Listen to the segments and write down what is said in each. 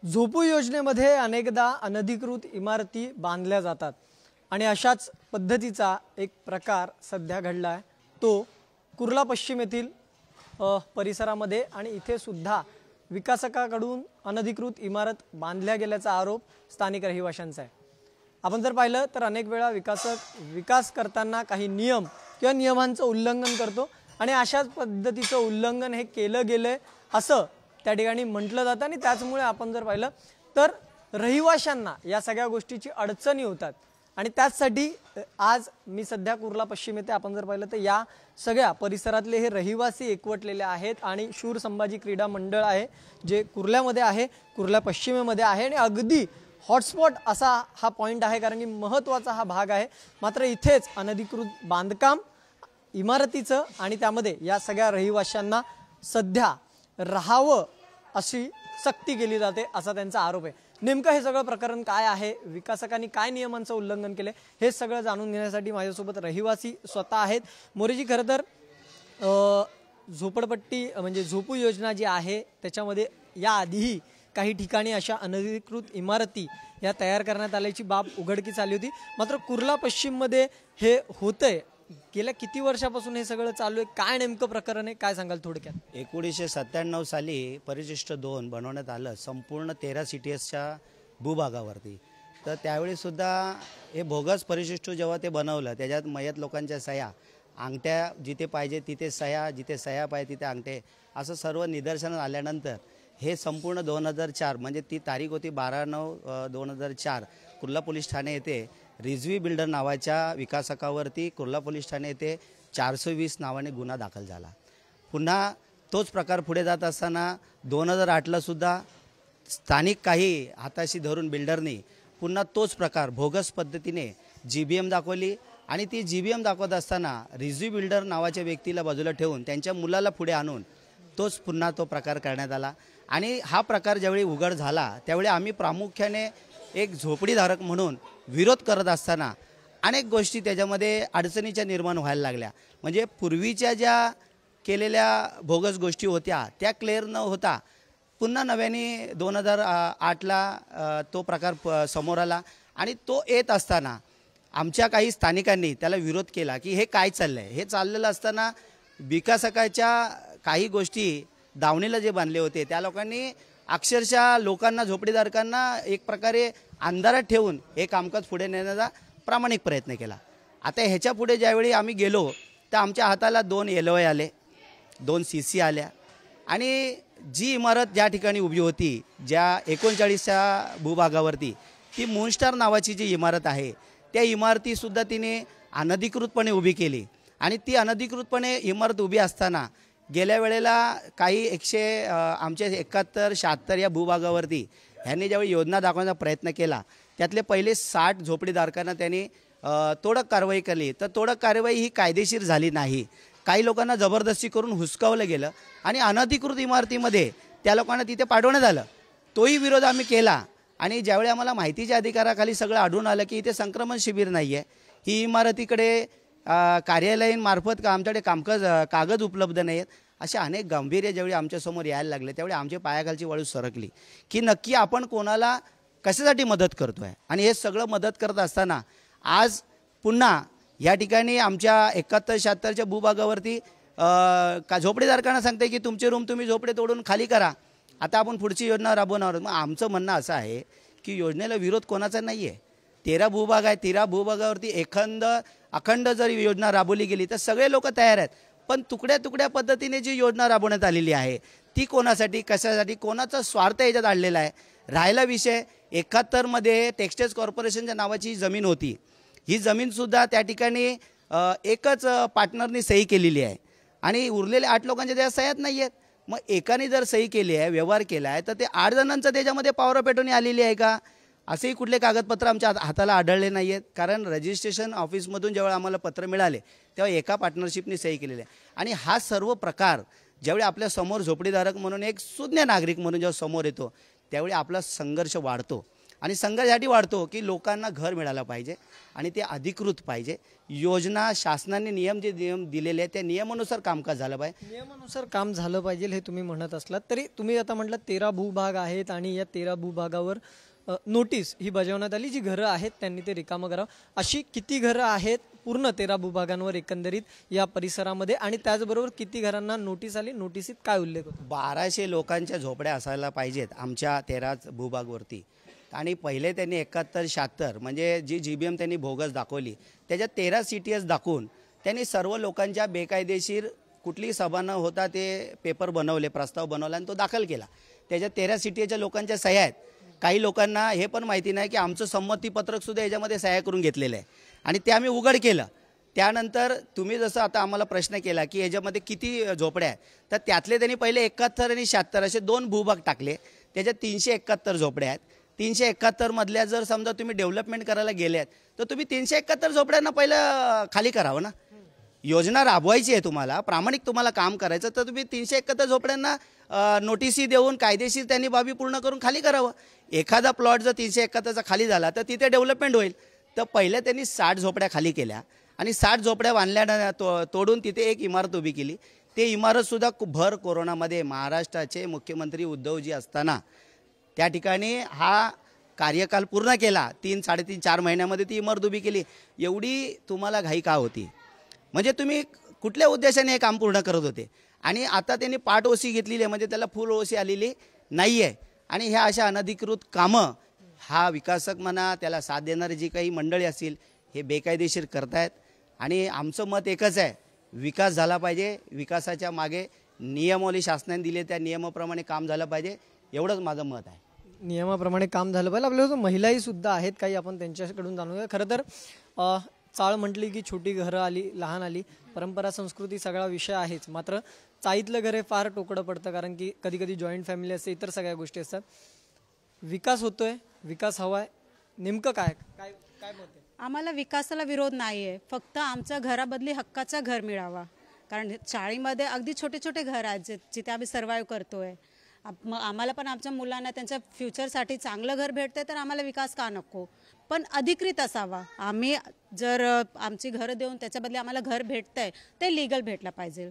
झोपू योजनेमध्ये अनेकदा अनधिकृत इमारती बांधल्या जातात आणि अशाच पद्धतीचा एक प्रकार सध्या घडला आहे। तो कुर्ला पश्चिम येथील परिसरामध्ये आणि इथे सुद्धा विकासकाकडून अनधिकृत इमारत बांधल्या गेल्याचा आरोप स्थानिक रहिवाशांचा आहे। आपण जर पाहिलं तर अनेक वेळा विकास करताना काही नियम किंवा नियमांचं उल्लंघन करतो आणि अशाच पद्धतीचं उल्लंघन हे केलं गेलं असं त्या ठिकाणी म्हटलं जातं आणि त्याचमुळे आपण जर पाहिलं तर रहिवाशांना या सगळ्या गोष्टीची अडचणी होतात। आणि त्याचसाठी आज मी सध्या कुर्ला पश्चिम येथे आपण जर पाहिलं तर या सगळ्या परिसरातले हे रहिवासी एकवटलेले आहेत आणि शूर संभाजी क्रीडा मंडळ आहे जे कुर्ल्यामध्ये आहे, कुर्ला पश्चिमेमध्ये आहे आणि अगदी हॉटस्पॉट असा हा पॉइंट आहे कारण की महत्त्वाचा हा भाग आहे। मात्र इथेच अनधिकृत बांधकाम इमारतीचं आणि त्यामध्ये या सगळ्या रहिवाशांना सध्या राहावं अशी सक्ती केली जाते असा त्यांचा आरोप आहे। नेमकं हे सगळं प्रकरण काय आहे, विकासकांनी काय नियमांचं उल्लंघन केले हे सगळं जाणून घेण्यासाठी माझ्यासोबत रहिवासी स्वतः आहेत। मोरेजी, खरं तर झोपडपट्टी म्हणजे झोपू योजना जी आहे त्याच्यामध्ये याआधीही काही ठिकाणी अशा अनधिकृत इमारती या तयार करण्यात आल्याची बाब उघडकीस आली होती। मात्र कुर्ला पश्चिममध्ये हे होतंय, गेल्या किती वर्षापासून हे सगळं चालू आहे, काय नेमकं प्रकरण आहे, काय सांगाल थोडक्यात? 1997 साली परिशिष्ट 2 बनवण्यात आलं संपूर्ण 13 CTSच्या भूभागावरती। तर त्यावेळी सुद्धा हे बोगस परिशिष्ट जेव्हा ते बनवलं त्याच्यात मयत लोकांच्या सह्या, अंगठ्या जिथे पाहिजे तिथे सह्या, जिथे सह्या पाहिजे तिथे अंगठे असं सर्व निदर्शनात आल्यानंतर हे संपूर्ण 2004 म्हणजे ती तारीख होती 12/9/2004 कुर्ला पोलीस ठाणे येथे रिझवी बिल्डर नावाच्या विकासकावरती कुर्ला पोलीस ठाणे येथे 420 नावाने गुन्हा दाखल झाला। पुन्हा तोच प्रकार पुढे जात असताना 2008ला सुद्धा स्थानिक काही हाताशी धरून बिल्डरनी पुन्हा तोच प्रकार भोगस पद्धतीने GBM दाखवली आणि ती GBM दाखवत असताना रिझवी बिल्डर नावाच्या व्यक्तीला बाजूला ठेवून त्यांच्या मुलाला पुढे आणून तोच पुन्हा तो प्रकार करण्यात आला। आणि हा प्रकार ज्यावेळी उघड झाला त्यावेळी आम्ही प्रामुख्याने एक झोपडीधारक म्हणून विरोध करत असताना अनेक गोष्टी त्याच्यामध्ये अडचणीच्या निर्माण व्हायला लागल्या। म्हणजे पूर्वीच्या ज्या केलेल्या बोगस गोष्टी होत्या त्या क्लिअर न होता पुन्हा नव्याने 2008ला तो प्रकार समोर आला आणि तो येत असताना आमच्या काही स्थानिकांनी त्याला विरोध केला की हे काय चाललं आहे। हे चाललेलं असताना विकासकाच्या काही गोष्टी दावणीला जे बांधले होते त्या लोकांनी अक्षरशः लोकांना झोपडीधारकांना एक प्रकारे अंधारात ठेवून हे कामकाज पुढे नेण्याचा प्रामाणिक प्रयत्न केला। आता ह्याच्या पुढे ज्यावेळी आम्ही गेलो तर आमच्या हाताला 2 LOI आले, 2 CC आल्या आणि जी इमारत ज्या ठिकाणी उभी होती ज्या 39च्या भूभागावरती ती मूनस्टार नावाची जी इमारत आहे त्या इमारतीसुद्धा तिने अनधिकृतपणे उभी केली। आणि ती अनधिकृतपणे इमारत उभी असताना गेल्या वेळेला काही आमचे 71-76 या भूभागावरती ह्यांनी ज्यावेळी योजना दाखवण्याचा प्रयत्न केला त्यातले पहिले 60 झोपडीधारकांना त्यांनी तोडक कारवाई केली। तर तोडक कारवाई ही कायदेशीर झाली नाही, काही लोकांना जबरदस्ती करून हुसकावलं गेलं आणि अनधिकृत इमारतीमध्ये त्या लोकांना तिथे पाठवण्यात आलं। तोही विरोध आम्ही केला आणि ज्यावेळी आम्हाला माहितीच्या अधिकाराखाली सगळं आढळून आलं की इथे संक्रमण शिबिर नाही आहे, ही इमारतीकडे कार्यालयीन मार्फत आमच्याकडे कागद उपलब्ध नाही आहेत, अशा अनेक गांभीर्य ज्यावेळी आमच्यासमोर यायला लागले त्यावेळी आमच्या पायाखालची वाळू सरकली की नक्की आपण कोणाला कशासाठी मदत करतो आहे। आणि हे सगळं मदत करत असताना आज पुन्हा या ठिकाणी आमच्या 71-76च्या भूभागावरती झोपडीधारकांना सांगते की तुमचे रूम तुम्ही झोपडे तोडून खाली करा, आता आपण पुढची योजना राबवणार आहोत। मग आमचं म्हणणं असं आहे की योजनेला विरोध कोणाचा नाही आहे, 13 भूभाग आहे, 13 भूभागावरती अखंड जर योजना राबवली गेली तर सगळे लोक तयार आहेत, पण तुकड्या तुकड्या पद्धतीने जी योजना राबवण्यात आलेली आहे ती कोणासाठी कशासाठी कोणाचा स्वार्थ याच्यात आणलेला आहे। राहिला विषय 71मध्ये टेक्सटाईल्स कॉर्पोरेशनच्या नावाची जमीन होती, ही जमीनसुद्धा त्या ठिकाणी एकच पार्टनरनी सही केलेली आहे आणि उरलेले 8 लोकांच्या त्या सह्यात नाही आहेत। मग एकाने जर सही केली आहे, व्यवहार केला आहे तर ते 8 जणांचं त्याच्यामध्ये पॉवर ऑफ अटर्नी आलेली आहे का? असेही कुठले कागदपत्र आमच्या हाताला आढळले नाही आहेत, कारण रजिस्ट्रेशन ऑफिसमधून जेव्हा आम्हाला पत्र मिळाले तेव्हा एका पार्टनरशिपनी सही केलेली आहे। आणि हा सर्व प्रकार ज्यावेळी आपल्या समोर झोपडीधारक म्हणून एक सुज्ञ नागरिक म्हणून जेव्हा समोर येतो त्यावेळी आपला संघर्ष वाढतो आणि संघर्षासाठी वाढतो की लोकांना घर मिळालं पाहिजे आणि ते अधिकृत पाहिजे. योजना शासनाने नियम दिलेले आहेत त्या नियमानुसार कामकाज झालं पाहिजे. नियमानुसार काम झालं पाहिजे हे तुम्ही म्हणत असलात तरी तुम्ही आता म्हटलं 13 भूभाग आहेत आणि या 13 भूभागावर नोटीस ही बजावण्यात आली जी घरं आहेत त्यांनी ते रिकामं करावं. अशी किती घरं आहेत पूर्ण 13 भूभागांवर एकंदरीत या परिसरामध्ये आणि त्याचबरोबर किती घरांना नोटीस आली, नोटिसीत काय उल्लेख होतो? 1200 लोकांच्या झोपड्या असायला पाहिजेत आमच्या 13 भूभागवरती. आणि पहिले त्यांनी 71-76 म्हणजे जी GBM त्यांनी भोगस दाखवली त्याच्यात 13 CTS दाखवून त्यांनी सर्व लोकांच्या बेकायदेशीर कुठलीही सभा न होता ते पेपर बनवले, प्रस्ताव बनवला आणि तो दाखल केला. त्याच्यात 13 CTSच्या लोकांच्या सह्या आहेत. काही लोकांना हे पण माहिती नाही की आमचं संमतीपत्रकसुद्धा याच्यामध्ये सह्या करून घेतलेलं आहे आणि ते आम्ही उघड केलं. त्यानंतर तुम्ही जसं आता आम्हाला प्रश्न केला की याच्यामध्ये किती झोपड्या आहेत तर त्यातले त्यांनी पहिले 71 आणि 76 असे 2 भूभाग टाकले. त्याच्यात 371 झोपड्या आहेत. 371 मधल्या जर समजा तुम्ही डेव्हलपमेंट करायला गेल्यात तर तुम्ही 371 झोपड्यांना पहिलं खाली करावं ना. योजना राबवायची आहे तुम्हाला, प्रामाणिक तुम्हाला काम करायचं तर तुम्ही 371 झोपड्यांना नोटिसी देऊन कायदेशीर त्यांनी बाबी पूर्ण करून खाली करावं. एखादा प्लॉट जर 371चा खाली झाला तर तिथे डेव्हलपमेंट होईल. तर पहिल्या त्यांनी 60 झोपड्या खाली केल्या आणि 60 झोपड्या बांधल्या तोडून तिथे एक इमारत उभी केली. ते इमारतसुद्धा भर कोरोनामध्ये महाराष्ट्राचे मुख्यमंत्री उद्धवजी असताना त्या ठिकाणी हा कार्यकाल पूर्ण केला. 3-3.5-4 महिन्यामध्ये ती इमारत उभी केली. एवढी तुम्हाला घाई का होती? म्हणजे तुम्ही कुठल्या उद्देशाने हे काम पूर्ण करत होते? आणि आता त्यांनी पाट ओसी घेतलेली आहे म्हणजे त्याला फुल ओसी आलेली नाही आहे. आणि ह्या अशा अनधिकृत कामं हा विकासक म्हणा त्याला साथ देणारी जी काही मंडळी असतील हे बेकायदेशीर करतायत. आणि आमचं मत एकच आहे, विकास झाला पाहिजे. विकासाच्या मागे नियमावली शासनाने दिली त्या नियमाप्रमाणे काम झालं पाहिजे एवढंच माझं मत आहे. नियमाप्रमाणे काम झालं पाहिजे. आपल्यासोबत महिलाही सुद्धा आहेत, काही आपण त्यांच्याकडून जाणूया. खरं तर चाळ म्हटली की छोटी घरं आली, लहान आली, परंपरा संस्कृती सगळा विषय आहेच. मात्र चाळीतलं घर हे फार टोकडं पडतं कारण की कधी कधी जॉईंट फॅमिली असते, इतर सगळ्या गोष्टी असतात. विकास होतोय, विकास हवाय, नेमकं काय काय काय मत आहे? आम्हाला विकासाला विरोध नाही आहे, फक्त आमच्या घराबदली हक्काचं घर मिळावा. कारण चाळीमध्ये अगदी छोटे छोटे घर आहेत जिथे आम्ही सर्वाईव्ह करतोय. मग आम्हाला पण आमच्या मुलांना त्यांच्या फ्युचरसाठी चांगलं घर भेटते तर आम्हाला विकास का नको, पण अधिकृत असावा. आम्ही जर आमची घरं देऊन त्याच्या बदले आम्हाला घर भेटतंय ते लीगल भेटलं पाहिजे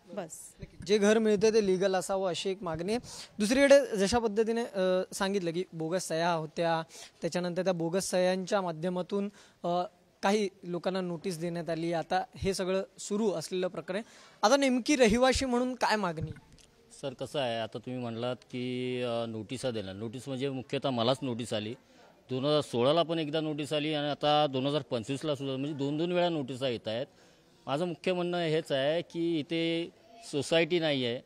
बस. जे घर मिळते ते लीगल असावं अशी एक मागणी आहे. दुसरीकडे जशा पद्धतीने सांगितलं की बोगस सह्या होत्या, त्याच्यानंतर त्या बोगस सह्यांच्या माध्यमातून काही लोकांना नोटीस देण्यात आली. आता हे सगळं सुरू असलेलं प्रकरण. आता नेमकी रहिवाशी म्हणून काय मागणी? सर कसं आहे, आता तुम्ही म्हणलात की नोटिसा देणार. नोटीस म्हणजे मुख्यतः मलाच नोटीस आली. 2016ला पण एकदा नोटीस आली आणि आता 2025ला सुद्धा, म्हणजे 2 वेळा नोटिसा येत आहेत. माझं मुख्य म्हणणं हेच आहे की इथे सोसायटी नाही आहे.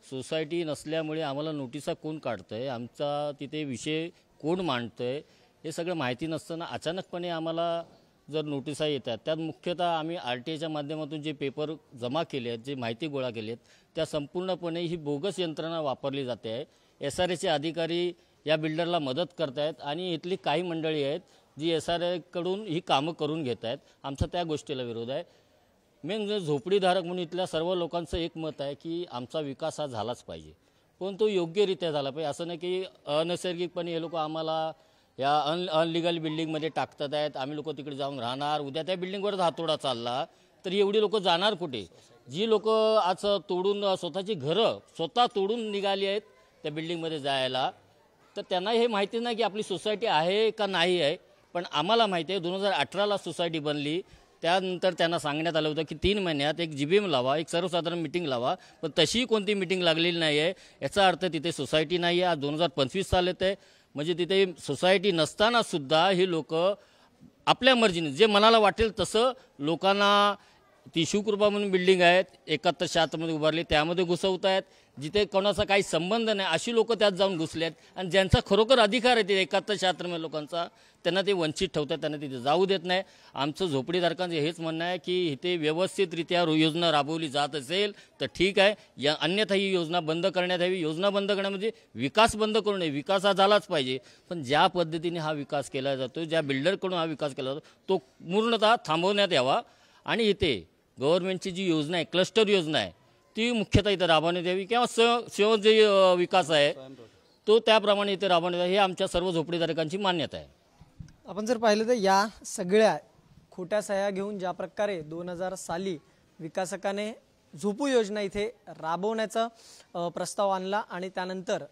सोसायटी नसल्यामुळे आम्हाला नोटिसा कोण काढतं आहे, आमचा तिथे विषय कोण मांडतं आहे हे सगळं माहिती नसताना अचानकपणे आम्हाला जर नोटिसा येतात, त्यात मुख्यतः आम्ही RTIच्या माध्यमातून जे पेपर जमा केले आहेत, जे माहिती गोळा केली आहेत, त्या संपूर्णपणे ही बोगस यंत्रणा वापरली जाते आहे. SRAचे अधिकारी या बिल्डरला मदत करत आहेत आणि इथली काही मंडळी आहेत जी SRAकडून ही कामं करून घेत आहेत. आमचा त्या गोष्टीला विरोध आहे. मेन म्हणजे झोपडीधारक म्हणून इथल्या सर्व लोकांचं एक मत आहे की आमचा विकास हा झालाच पाहिजे, पण तो योग्यरित्या झाला पाहिजे. असं नाही की अनैसर्गिकपणे हे लोक आम्हाला या अनलिगल बिल्डिंगमध्ये टाकतात आहेत, आम्ही लोक तिकडे जाऊन राहणार, उद्या त्या बिल्डिंगवरच हातोडा चालला तर एवढी लोक जाणार कुठे? जी लोक आज तोडून स्वतःची घरं स्वतः तोडून निघाली आहेत त्या बिल्डिंगमध्ये जायला, तर त्यांना हे माहिती नाही की आपली सोसायटी आहे का नाही आहे. पण आम्हाला माहिती आहे 2018ला सोसायटी बनली, त्यानंतर त्यांना सांगण्यात आलं होतं की 3 महिन्यात एक GBM लावा, एक सर्वसाधारण मिटिंग लावा, पण तशी कोणती मिटिंग लागलेली नाही आहे. याचा अर्थ तिथे सोसायटी नाही आहे. आज 2025 साल येत आहे, म्हणजे तिथे सोसायटी नसतानासुद्धा ही लोक आपल्या मर्जीने जे मनाला वाटेल तसं लोकांना, ती शिवकृपा म्हणून बिल्डिंग आहेत 71-76मध्ये उभारली त्यामध्ये घुसवत आहेत, जिथे कोणाचा काही संबंध नाही अशी लोक त्यात जाऊन घुसले आहेत. आणि ज्यांचा खरोखर अधिकार आहे ते 71-76 लोकांचा, त्यांना ते वंचित ठेवतात, त्यांना तिथे जाऊ देत नाही. आमचं झोपडीधारकांचं हेच म्हणणं आहे की इथे व्यवस्थितरित्या योजना राबवली जात असेल तर ठीक आहे, या अन्यथा ही योजना बंद करण्यात यावी. योजना बंद करण्यामध्ये विकास बंद करू नये, विकास हा झालाच पाहिजे, पण ज्या पद्धतीने हा विकास केला जातो, ज्या बिल्डरकडून हा विकास केला जातो तो पूर्णतः थांबवण्यात यावा. आणि इथे गव्हर्नमेंटची जी योजना आहे, क्लस्टर योजना आहे, ती मुख्यतः इथं राबवण्यात यावी. किंवा जे विकास आहे तो त्याप्रमाणे इथे राबवण्यात हे आमच्या सर्व झोपडीधारकांची मान्यता आहे. आपण जर पाहिलं तर या सगळ्या खोट्या सह्या घेऊन ज्या प्रकारे 2000 साली विकासकाने झोपू योजना इथे राबवण्याचा प्रस्ताव आणला आणि त्यानंतर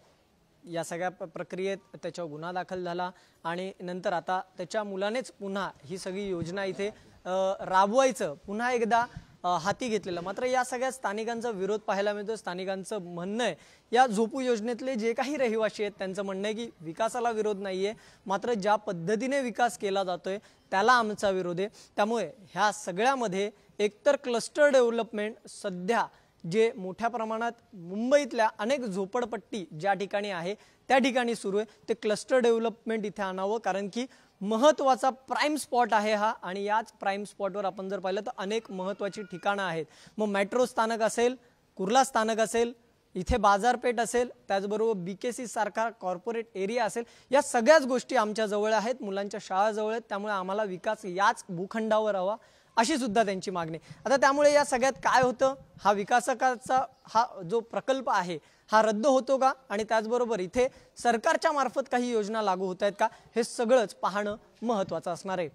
या सगळ्या प्रक्रियेत त्याच्यावर गुन्हा दाखल झाला आणि नंतर आता त्याच्या मुलानेच पुन्हा ही सगळी योजना इथे राबवायचं पुन्हा एकदा हाती घेतलेलं. मात्र या सगळ्या स्थानिकांचा विरोध पाहायला मिळतो. स्थानिकांचं म्हणणं आहे या झोपू योजनेतले जे काही रहिवासी आहेत त्यांचं म्हणणं आहे की विकासाला विरोध नाहीये, मात्र ज्या पद्धतीने विकास केला जातोय त्याला आमचा विरोध आहे. त्यामुळे ह्या सगळ्यामध्ये एकतर क्लस्टर डेव्हलपमेंट सध्या जे मोठ्या प्रमाणात मुंबईतल्या अनेक झोपडपट्टी ज्या ठिकाणी आहे त्या ठिकाणी सुरू आहे ते क्लस्टर डेव्हलपमेंट इथे आणावं, कारण की महत्त्वाचा प्राईम स्पॉट आहे हा आणि याच प्राईम स्पॉटवर आपण जर पाहिलं तर अनेक महत्त्वाची ठिकाणं आहेत. मग मेट्रो स्थानक असेल, कुर्ला स्थानक असेल, इथे बाजारपेठ असेल, त्याचबरोबर BKC सारखा कॉर्पोरेट एरिया असेल, या सगळ्याच गोष्टी आमच्या जवळ आहेत, मुलांच्या शाळा जवळ आहेत. त्यामुळे आम्हाला विकास याच भूखंडावर हवा अशी सुद्धा त्यांची मागणी. आता त्यामुळे या सगळ्यात काय होतं, हा विकासकाचा हा जो प्रकल्प आहे हा रद्द होतो का आणि त्याचबरोबर इथे सरकारच्या मार्फत काही योजना लागू होत आहेत का, हे सगळंच पाहणं महत्त्वाचं असणार आहे.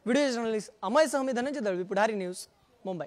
व्हिडिओ जर्नलिस्ट अमय सह मी धनंजय दळवी, पुढारी न्यूज, मुंबई.